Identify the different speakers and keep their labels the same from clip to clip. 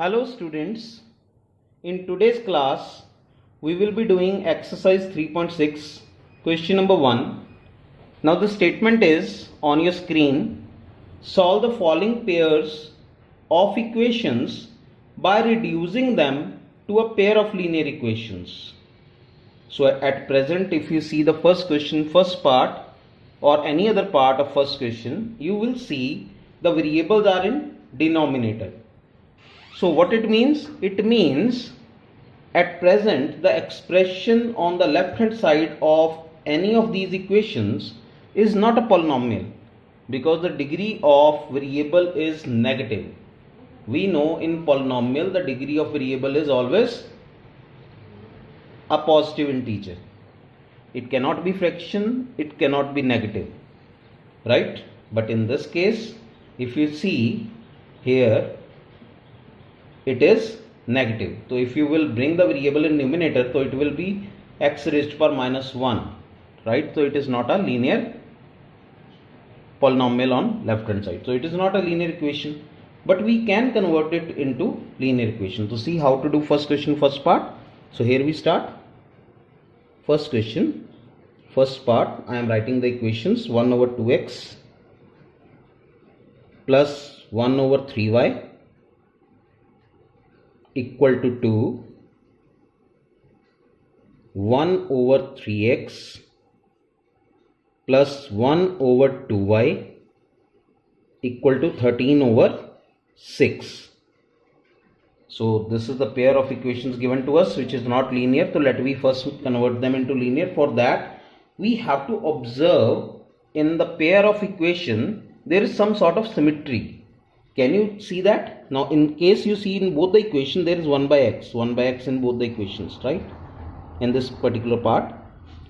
Speaker 1: Hello students, in today's class we will be doing exercise 3.6 question number 1. Now the statement is on your screen, solve the following pairs of equations by reducing them to a pair of linear equations. So at present if you see the first question, first part or any other part of first question, you will see the variables are in denominator. So what it means? It means at present the expression on the left hand side of any of these equations is not a polynomial because the degree of variable is negative. We know in polynomial the degree of variable is always a positive integer. It cannot be fraction, it cannot be negative, right? But in this case, if you see here, it is negative. So if you will bring the variable in numerator, so it will be x raised to power minus 1, right? So it is not a linear polynomial on left hand side. So it is not a linear equation, but we can convert it into linear equation. To see how to do first question, first part. So here we start. First question, first part, I am writing the equations 1 over 2x plus 1 over 3y equal to 2, 1 over 3x plus 1 over 2y equal to 13 over 6. So this is the pair of equations given to us which is not linear. So let me first convert them into linear. For that we have to observe in the pair of equation there is some sort of symmetry. Can you see that? Now in case you see in both the equation there is 1 by x in both the equations, right? In this particular part.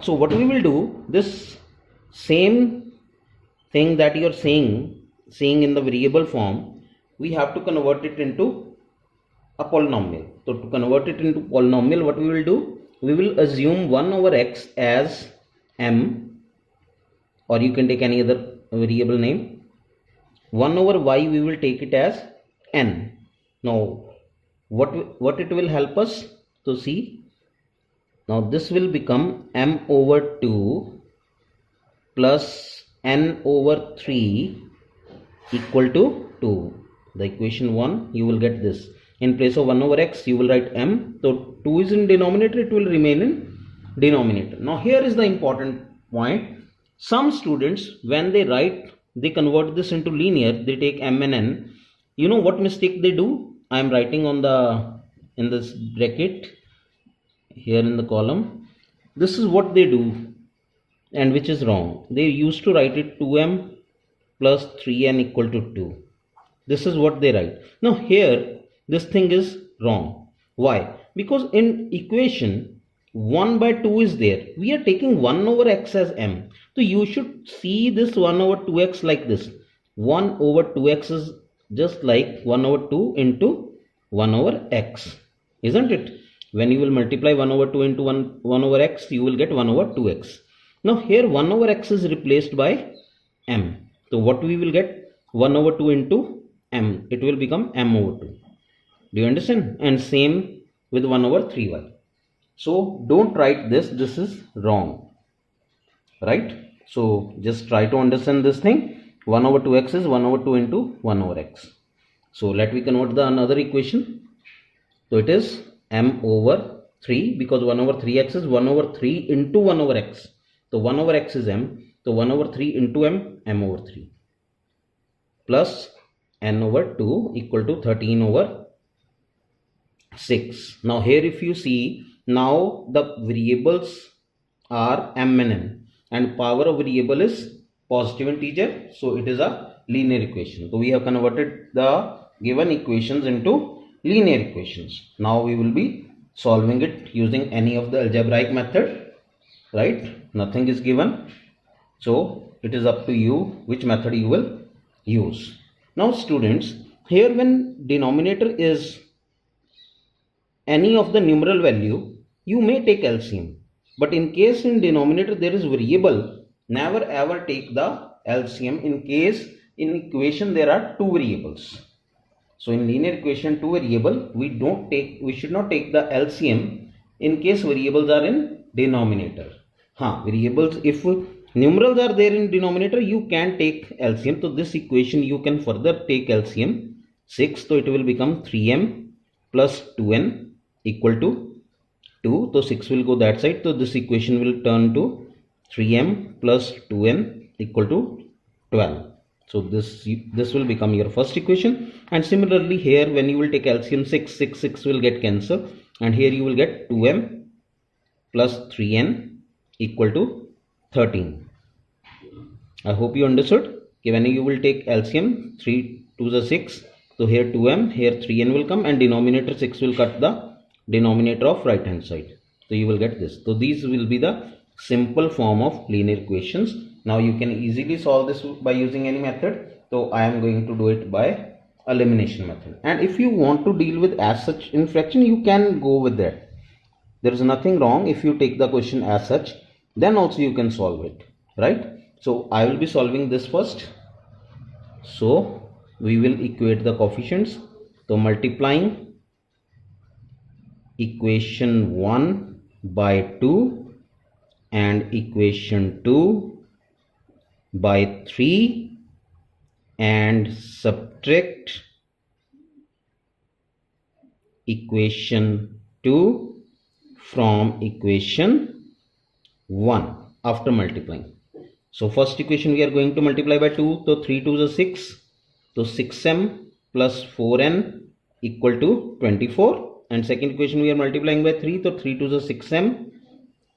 Speaker 1: So what we will do, this same thing that you are seeing in the variable form, we have to convert it into a polynomial. So to convert it into polynomial, what we will do? We will assume 1 over x as m, or you can take any other variable name. 1 over y we will take it as n. Now what it will help us to see? Now this will become m over 2 plus n over 3 equal to 2. The equation 1 you will get this. In place of 1 over x you will write m. So 2 is in denominator, it will remain in denominator. Now here is the important point. Some students when they convert this into linear, they take m and n. You know what mistake they do? I am writing on in this bracket here in the column. This is what they do and which is wrong. They used to write it 2m plus 3n equal to 2. This is what they write. Now here this thing is wrong. Why? Because in equation 1 by 2 is there. We are taking 1 over x as m. So you should see this 1 over 2x like this. 1 over 2x is just like 1 over 2 into 1 over x. Isn't it? When you will multiply 1 over 2 into 1 over x, you will get 1 over 2x. Now here 1 over x is replaced by m. So what we will get? 1 over 2 into m. It will become m over 2. Do you understand? And same with 1 over 3y. So don't write this. This is wrong. Right? So just try to understand this thing. 1 over 2x is 1 over 2 into 1 over x. So let me convert the another equation. So it is m over 3 because 1 over 3x is 1 over 3 into 1 over x. So 1 over x is m. So 1 over 3 into m over 3 plus n over 2 equal to 13 over 6. Now here if you see, now the variables are m and n and power of variable is positive integer. So it is a linear equation. So we have converted the given equations into linear equations. Now we will be solving it using any of the algebraic method, right? Nothing is given. So it is up to you which method you will use. Now students, here when denominator is any of the numeral value, you may take LCM. But in case in denominator there is variable, never ever take the LCM in case in equation there are two variables. So in linear equation, two variable, we should not take the LCM in case variables are in denominator. Variables, if numerals are there in denominator, you can take LCM. So this equation you can further take LCM. 6, so it will become 3m plus 2n equal to 2. So 6 will go that side, so this equation will turn to 3m plus 2n equal to 12. So this will become your first equation. And similarly here, when you will take LCM, 6 will get cancelled, and here you will get 2m plus 3n equal to 13. I hope you understood. Okay, when you will take LCM, 3 to the 6, so here 2m, here 3n will come, and denominator 6 will cut the denominator of right hand side, so you will get this. So these will be the simple form of linear equations. Now you can easily solve this by using any method. So I am going to do it by elimination method. And if you want to deal with as such in fraction, you can go with that. There is nothing wrong if you take the question as such, then also you can solve it, right? So I will be solving this first. So we will equate the coefficients. So multiplying equation 1 by 2 and equation 2 by 3 and subtract equation 2 from equation 1 after multiplying. So first equation we are going to multiply by 2, so 3 2 is 6, so 6m plus 4n equal to 24. And second equation we are multiplying by 3, so 3 2 is 6m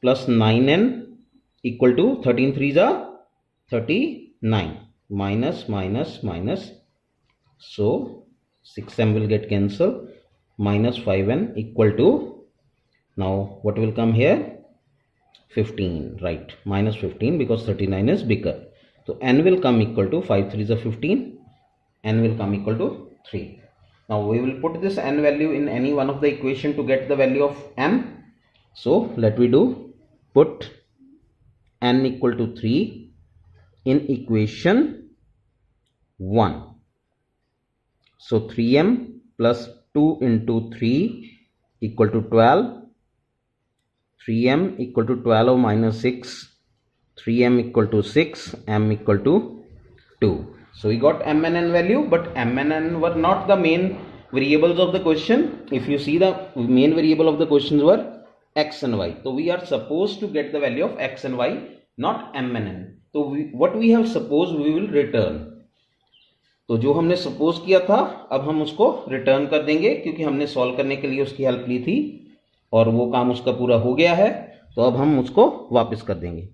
Speaker 1: plus 9n equal to 13 3 is 39, minus minus minus, so 6m will get cancelled, minus 5n equal to, now what will come here, 15, right? Minus 15, because 39 is bigger. So n will come equal to 5 3 is 15, n will come equal to 3. Now we will put this n value in any one of the equation to get the value of m. So let me do, put n equal to 3 in equation 1. So 3m plus 2 into 3 equal to 12. 3m equal to 12 minus 6. 3m equal to 6. M equal to 2. So we got m and n value, but m and n were not the main variables of the question. If you see, the main variable of the questions were x and y. So we are supposed to get the value of x and y, not m and n. तो what we have supposed we will return. तो जो हमने suppose किया था, अब हम उसको return कर देंगे, क्योंकि हमने सॉल्व करने के लिए उसकी हेल्प ली थी और वो काम उसका पूरा हो गया है. तो अब हम उसको वापस कर देंगे.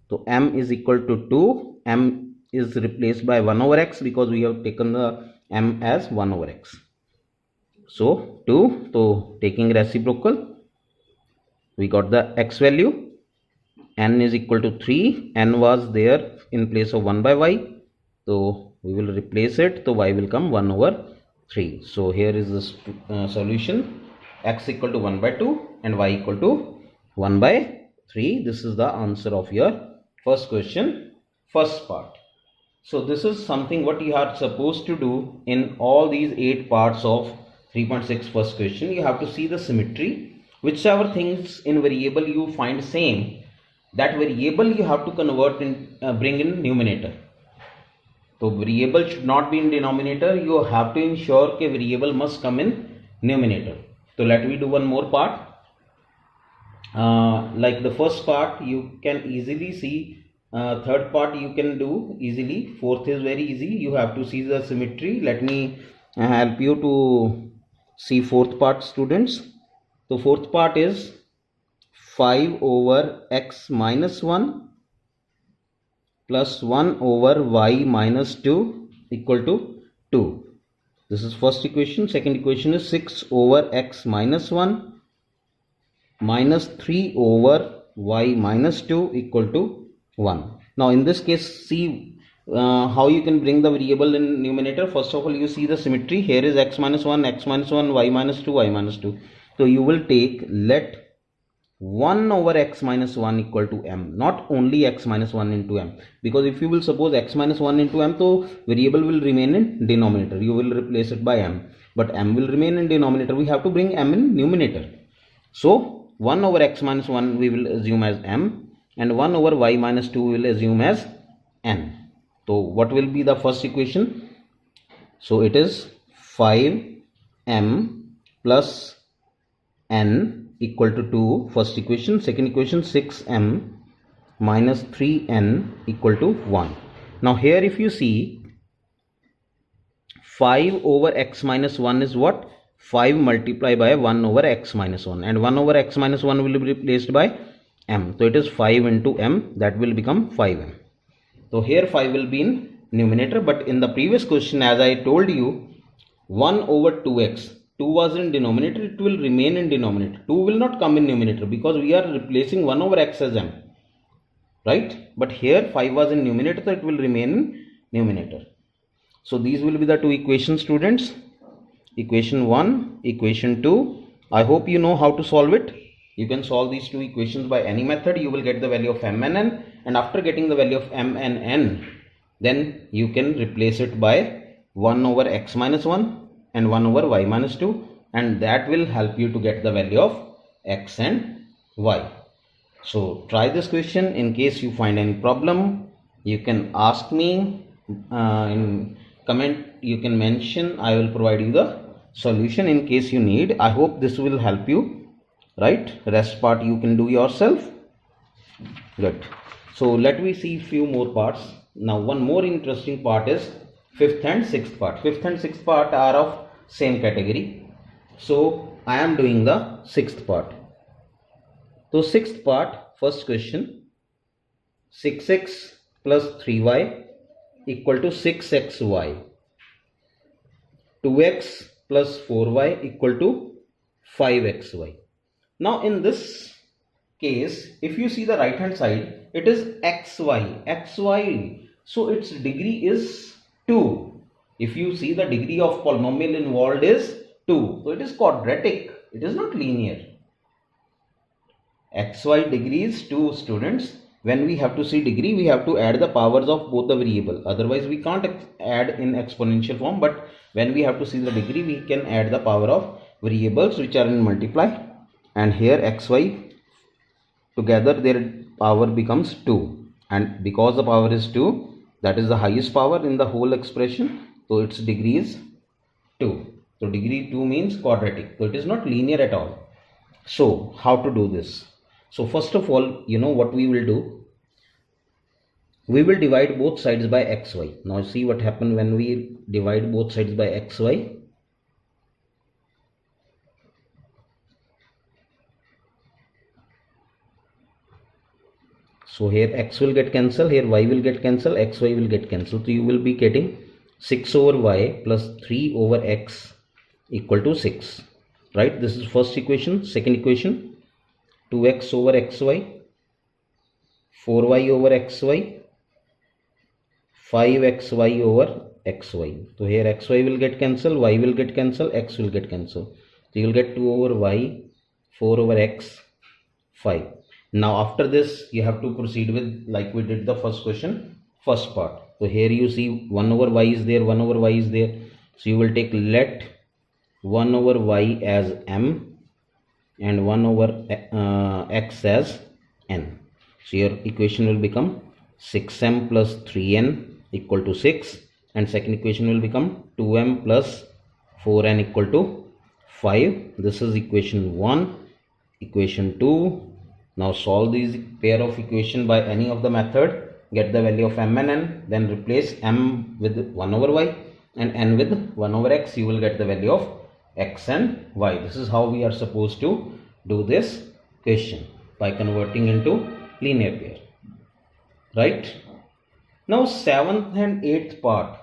Speaker 1: तो m is equal to 2, m is replaced by 1 over x because we have taken the m as 1 over x. So 2, so taking reciprocal, we got the x value. N is equal to 3. N was there in place of 1 by y, so we will replace it, so y will come 1 over 3. So here is the solution. X equal to 1 by 2 and y equal to 1 by 3. This is the answer of your first question, first part. So this is something what you are supposed to do in all these 8 parts of 3.6 first question. You have to see the symmetry. Whichever things in variable you find same, that variable you have to convert in, bring in numerator. So variable should not be in denominator. You have to ensure that variable must come in numerator. So let me do one more part. Like the first part you can easily see, third part you can do easily, fourth is very easy. You have to see the symmetry. Let me help you to see fourth part, students. So fourth part is 5 over x minus 1 plus 1 over y minus 2 equal to 2. This is first equation. Second equation is 6 over x minus 1 minus 3 over y minus 2 equal to 1. Now in this case, see how you can bring the variable in numerator. First of all, you see the symmetry. Here is x minus 1, y minus 2, y minus 2. So you will take, let 1 over x minus 1 equal to m, not only x minus 1 into m, because if you will suppose x minus 1 into m, so variable will remain in denominator, you will replace it by m. but m will remain in denominator. We have to bring m in numerator. So 1 over x minus 1 we will assume as m, and 1 over y minus 2 we will assume as n. So what will be the first equation? So it is 5m plus n equal to 2, first equation. Second equation, 6m minus 3n equal to 1. Now here if you see, 5 over x minus 1 is what? 5 multiplied by 1 over x minus 1, and 1 over x minus 1 will be replaced by m. So it is 5 into m, that will become 5m. So here 5 will be in numerator, but in the previous question, as I told you, 1 over 2x, 2 was in denominator, it will remain in denominator. 2 will not come in numerator because we are replacing 1 over x as m, right? But here 5 was in numerator, so it will remain in numerator. So these will be the two equations, students. Equation 1, equation 2. I hope you know how to solve it. You can solve these two equations by any method. You will get the value of m and n, and after getting the value of m and n, then you can replace it by 1 over x minus 1 and 1 over y minus 2, and that will help you to get the value of x and y. So try this question. In case you find any problem, you can ask me in comment. You can mention, I will provide you the solution in case you need. I hope this will help you, right? Rest part you can do yourself. Good. So let me see few more parts. Now one more interesting part is fifth and sixth part. Fifth and sixth part are of same category. So I am doing the sixth part. So sixth part, first question, 6x plus 3y equal to 6xy. 2x plus 4y equal to 5xy. Now in this case, if you see the right hand side, it is xy. So its degree is 2. If you see the degree of polynomial involved is 2. So it is quadratic. It is not linear. Xy degree is 2, students. When we have to see degree, we have to add the powers of both the variable. Otherwise, we can't add in exponential form. But when we have to see the degree, we can add the power of variables which are in multiply. And here xy together, their power becomes 2. And because the power is 2, that is the highest power in the whole expression. So its degree is 2. So degree 2 means quadratic. So it is not linear at all. So how to do this? So first of all, you know what we will do? We will divide both sides by xy. Now see what happens when we divide both sides by xy. So here x will get cancelled, here y will get cancelled, xy will get cancelled. So you will be getting 6 over y plus 3 over x equal to 6. Right? This is first equation. Second equation, 2x over xy, 4y over xy, 5xy over xy. So here xy will get cancelled, y will get cancelled, x will get cancelled. So you will get 2 over y, 4 over x, 5. Now after this you have to proceed with like we did the first question, first part. So here you see 1 over y is there, 1 over y is there. So you will take let 1 over y as m and 1 over x as n. So your equation will become 6m plus 3n equal to 6, and second equation will become 2m plus 4n equal to 5. This is equation 1. Equation 2. Now solve these pair of equation by any of the method, get the value of m and n, then replace m with 1 over y and n with 1 over x. You will get the value of x and y. This is how we are supposed to do this question by converting into linear pair. Right? Now 7th and 8th part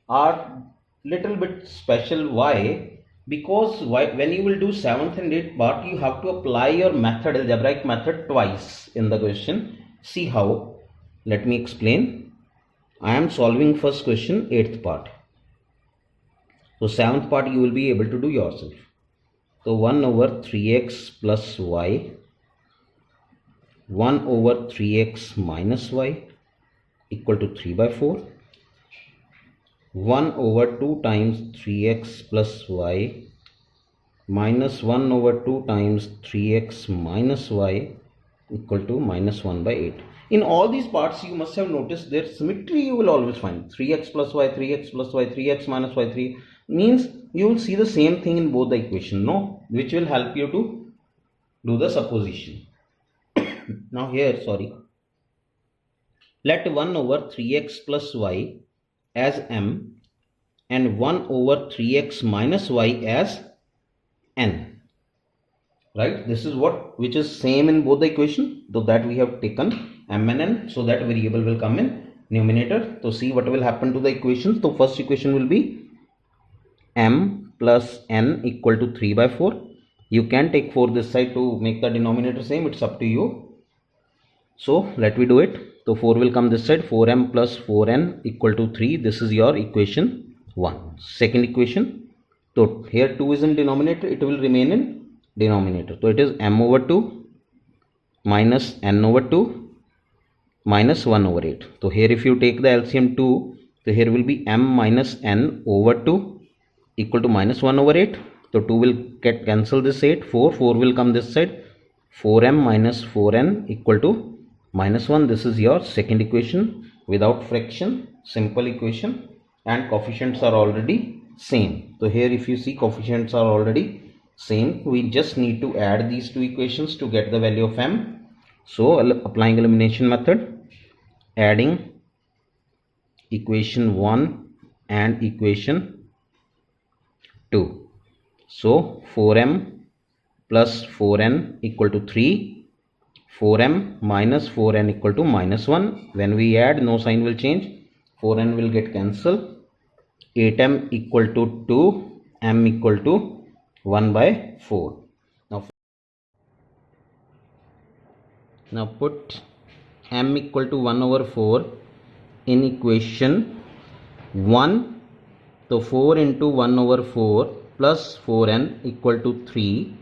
Speaker 1: are little bit special. Why? Because when you will do 7th and 8th part, you have to apply your method, algebraic method, twice in the question. See how? Let me explain. I am solving first question, 8th part. So 7th part you will be able to do yourself. So 1 over 3x plus y, 1 over 3x minus y equal to 3 by 4. 1 over 2 times 3x plus y minus 1 over 2 times 3x minus y equal to minus 1 by 8. In all these parts you must have noticed their symmetry you will always find. 3x plus y, 3x plus y, 3x minus y, 3 means you will see the same thing in both the equation, no, which will help you to do the supposition. Now here, let 1 over 3x plus y as m and 1 over 3x minus y as n. Right, this is which is same in both the equation, so that we have taken m and n, so that variable will come in numerator. So see what will happen to the equations. So first equation will be m plus n equal to 3 by 4. You can take 4 this side to make the denominator same, it's up to you. So let me do it. So 4 will come this side, 4m plus 4n equal to 3. This is your equation 1. Second equation, so here 2 is in denominator, it will remain in denominator. So it is m over 2 minus n over 2 minus 1 over 8. So here if you take the LCM 2, so here will be m minus n over 2 equal to minus 1 over 8. So 2 will get cancelled this 8, 4 will come this side, 4m minus 4n equal to minus 1. This is your second equation without fraction, simple equation, and coefficients are already same. So here if you see coefficients are already same, we just need to add these two equations to get the value of m. So applying elimination method, adding equation 1 and equation 2. So 4m plus 4n equal to 3, 4m minus 4n equal to minus 1. When we add, no sign will change, 4n will get cancelled, 8m equal to 2, m equal to 1 by 4. Now put m equal to 1 over 4 in equation 1. So 4 into 1 over 4 plus 4n equal to 3.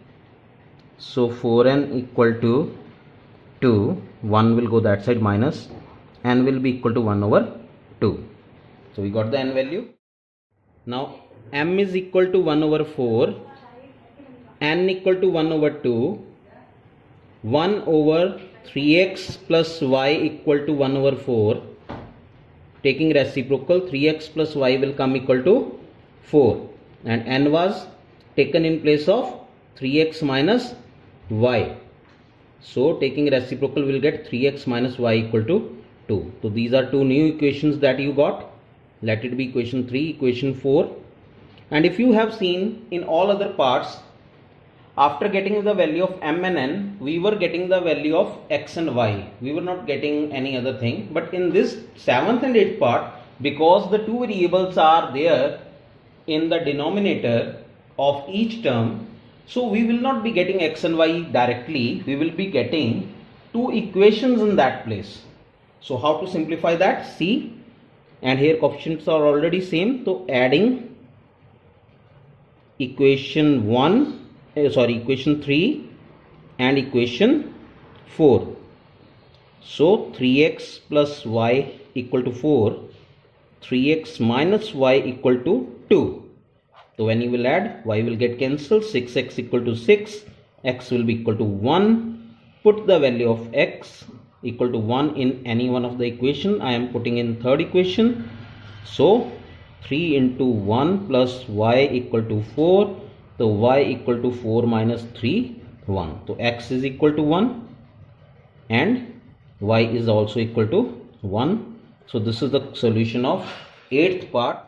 Speaker 1: So 4n equal to 2, 1 will go that side, minus n will be equal to 1 over 2. So we got the n value. Now m is equal to 1 over 4, n equal to 1 over 2, 1 over 3x plus y equal to 1 over 4. Taking reciprocal, 3x plus y will come equal to 4, and n was taken in place of 3x minus y. So taking reciprocal will get 3x minus y equal to 2. So these are two new equations that you got. Let it be equation 3, equation 4. And if you have seen in all other parts, after getting the value of m and n, we were getting the value of x and y. We were not getting any other thing. But in this 7th and 8th part, because the two variables are there in the denominator of each term, so we will not be getting x and y directly. We will be getting two equations in that place. So how to simplify that? See, and here coefficients are already same. So adding equation 3 and equation 4. So 3x plus y equal to 4, 3x minus y equal to 2. So when you will add, y will get cancelled, 6x equal to 6, x will be equal to 1. Put the value of x equal to 1 in any one of the equation. I am putting in third equation. So 3 into 1 plus y equal to 4. So y equal to 4 minus 3, 1. So x is equal to 1 and y is also equal to 1. So this is the solution of 8th part.